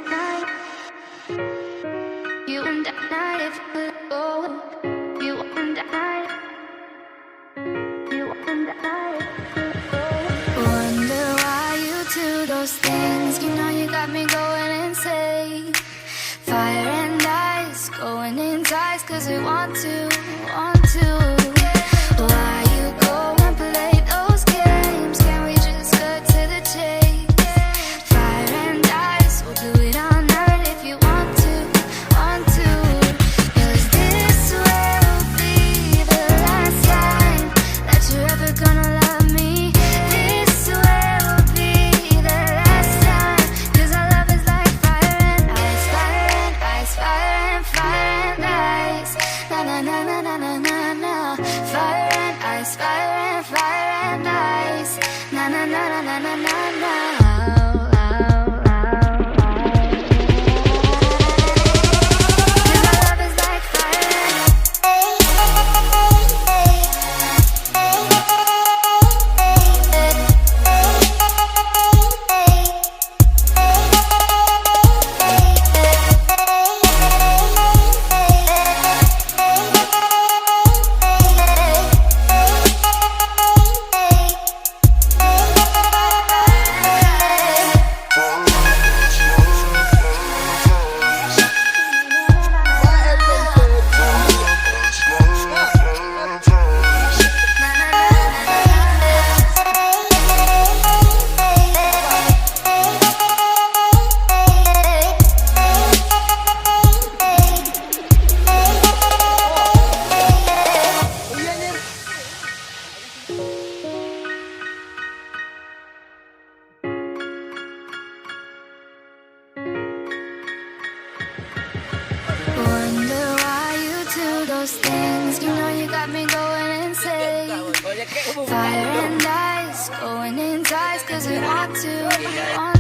I, you and I, if we let go, you and I, you and I. Wonder why you do those things. You know you got me going insane. Fire and ice, going in ties, cause we want to, want to. Why you go and play those games? Can we just cut to the chase? Fire and ice, we'll do it all night if you want to, want to. Cause this will be the last time that you're ever gonna love me. This will be the last time, cause our love is like fire and ice, fire and ice, fire and fire and ice. Na na na na na na na na. Fire and ice, fire and ice. Na na na na na na na na. Cause our love is like fire Wonder why you do those things. You know you got me going insane. Fire and ice, going in ties, cause we want to, want